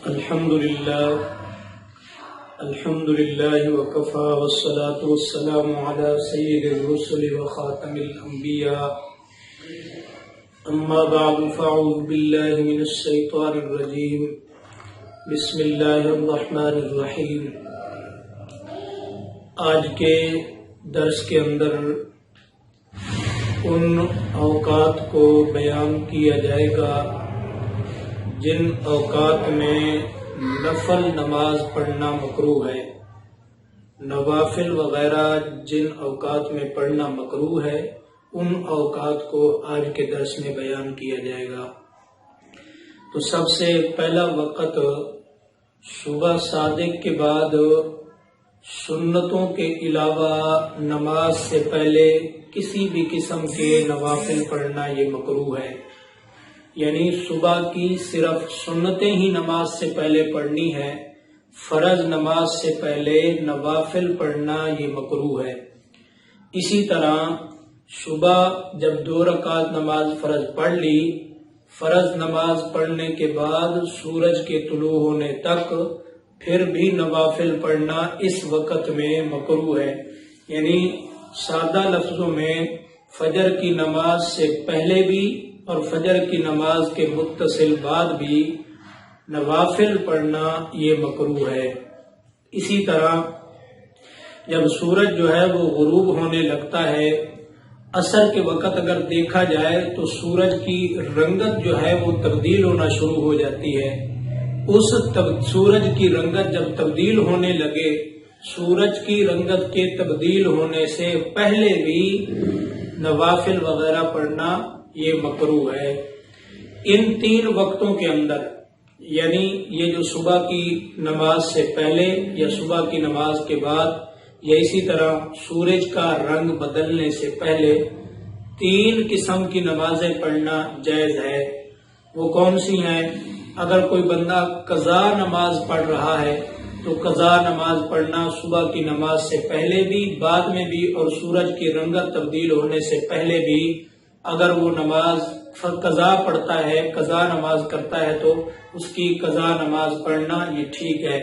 الحمد لله وكفى والصلاة والسلام على سيد الرسل وخاتم الأنبياء أما بعد فأعوذ بالله من الشيطان الرجيم بسم الله الرحمن الرحيم۔ آج کے درس کے اندر ان اوقات کو بیان کیا جائے گا جن اوقات میں نفل نماز پڑھنا مکروہ ہے، نوافل وغیرہ جن اوقات میں پڑھنا مکروہ ہے ان اوقات کو آج کے درس میں بیان کیا جائے گا۔ تو سب سے پہلا وقت صبح صادق کے بعد سنتوں کے علاوہ نماز سے پہلے کسی بھی قسم کے نوافل پڑھنا یہ مکروہ ہے، یعنی صبح کی صرف سنتیں ہی نماز سے پہلے پڑھنی ہے، فرض نماز سے پہلے نوافل پڑھنا یہ مکروہ ہے۔ اسی طرح صبح جب 2 رکعت نماز فرض پڑھ لی، فرض نماز پڑھنے کے بعد سورج کے طلوع ہونے تک پھر بھی نوافل پڑھنا اس وقت میں مکروہ ہے، یعنی سادہ لفظوں میں فجر کی نماز سے پہلے بھی اور فجر کی نماز کے متصل بعد بھی نوافل پڑھنا یہ مکروہ ہے۔ اسی طرح جب سورج جو ہے وہ غروب ہونے لگتا ہے، عصر کے وقت اگر دیکھا جائے تو سورج کی رنگت جو ہے وہ تبدیل ہونا شروع ہو جاتی ہے۔ اس سورج کی رنگت جب تبدیل ہونے لگے، سورج کی رنگت کے تبدیل ہونے سے پہلے بھی نوافل وغیرہ پڑھنا یہ مکروہ ہے۔ ان 3 وقتوں کے اندر، یعنی یہ جو صبح کی نماز سے پہلے یا صبح کی نماز کے بعد یا اسی طرح سورج کا رنگ بدلنے سے پہلے 3 قسم کی نمازیں پڑھنا جائز ہے۔ وہ کون سی ہیں؟ اگر کوئی بندہ قضا نماز پڑھ رہا ہے تو قضا نماز پڑھنا صبح کی نماز سے پہلے بھی، بعد میں بھی، اور سورج کی رنگت تبدیل ہونے سے پہلے بھی اگر وہ نماز قضا پڑھتا ہے، قضا نماز کرتا ہے تو اس کی قضا نماز پڑھنا یہ ٹھیک ہے۔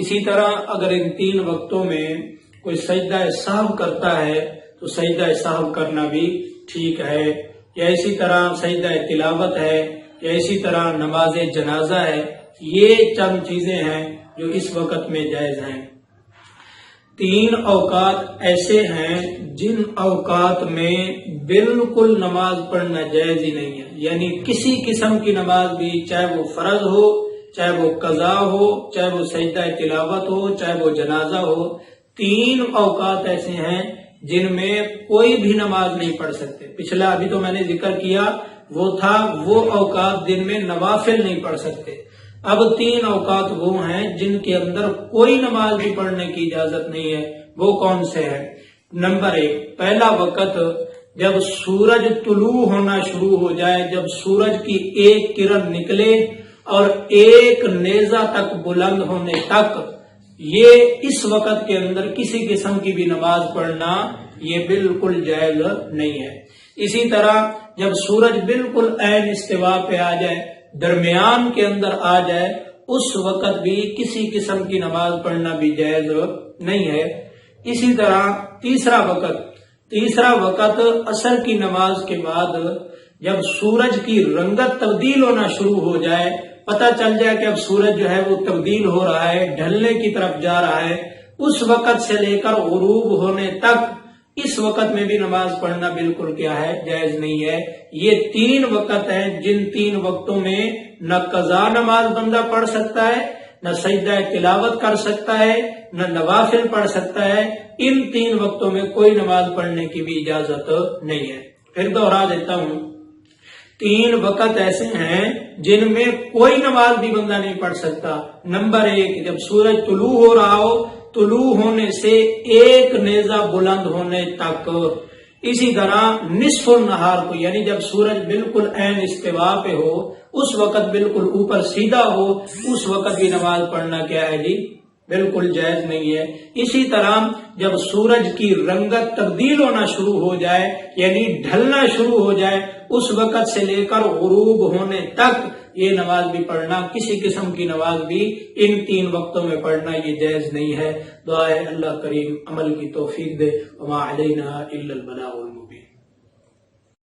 اسی طرح اگر ان 3 وقتوں میں کوئی سجدہ سہو کرتا ہے تو سجدہ سہو کرنا بھی ٹھیک ہے، یا اسی طرح سجدہ تلاوت ہے، یا اسی طرح نماز جنازہ ہے۔ یہ چند چیزیں ہیں جو اس وقت میں جائز ہیں۔ 3 اوقات ایسے ہیں جن اوقات میں بالکل نماز پڑھنا جائز ہی نہیں ہے، یعنی کسی قسم کی نماز بھی، چاہے وہ فرض ہو، چاہے وہ قضا ہو، چاہے وہ سجدہ تلاوت ہو، چاہے وہ جنازہ ہو، 3 اوقات ایسے ہیں جن میں کوئی بھی نماز نہیں پڑھ سکتے۔ پچھلا ابھی تو میں نے ذکر کیا وہ تھا وہ اوقات جن میں نوافل نہیں پڑھ سکتے۔ اب 3 اوقات وہ ہیں جن کے اندر کوئی نماز بھی پڑھنے کی اجازت نہیں ہے۔ وہ کون سے ہیں؟ نمبر 1، پہلا وقت جب سورج طلوع ہونا شروع ہو جائے، جب سورج کی ایک کرن نکلے اور ایک نیزہ تک بلند ہونے تک، یہ اس وقت کے اندر کسی قسم کی بھی نماز پڑھنا یہ بالکل جائز نہیں ہے۔ اسی طرح جب سورج بالکل عین استوا پہ آ جائے، درمیان کے اندر آ جائے، اس وقت بھی کسی قسم کی نماز پڑھنا بھی جائز نہیں ہے۔ اسی طرح تیسرا وقت عصر کی نماز کے بعد جب سورج کی رنگت تبدیل ہونا شروع ہو جائے، پتہ چل جائے کہ اب سورج جو ہے وہ تبدیل ہو رہا ہے، ڈھلنے کی طرف جا رہا ہے، اس وقت سے لے کر غروب ہونے تک اس وقت میں بھی نماز پڑھنا بالکل کیا ہے؟ جائز نہیں ہے۔ یہ 3 وقت ہیں جن 3 وقتوں میں نہ قضا نماز بندہ پڑھ سکتا ہے، نہ سجدہ تلاوت کر سکتا ہے، نہ نوافل پڑھ سکتا ہے۔ ان 3 وقتوں میں کوئی نماز پڑھنے کی بھی اجازت نہیں ہے۔ پھر دوہرا دیتا ہوں، 3 وقت ایسے ہیں جن میں کوئی نماز بھی بندہ نہیں پڑھ سکتا۔ نمبر 1، جب سورج طلوع ہو رہا ہو، طلوع ہونے سے ایک نیزہ بلند ہونے تک۔ اسی طرح نصف النہار کو، یعنی جب سورج بالکل عین استوا پہ ہو، اس وقت بالکل اوپر سیدھا ہو، اس وقت بھی نماز پڑھنا کیا ہے جی؟ بالکل جائز نہیں ہے۔ اسی طرح جب سورج کی رنگت تبدیل ہونا شروع ہو جائے، یعنی ڈھلنا شروع ہو جائے، اس وقت سے لے کر غروب ہونے تک یہ نماز بھی پڑھنا، کسی قسم کی نماز بھی ان 3 وقتوں میں پڑھنا یہ جائز نہیں ہے۔ دعا ہے اللہ کریم عمل کی توفیق دے۔ وما علینا الا البلاغ المبین۔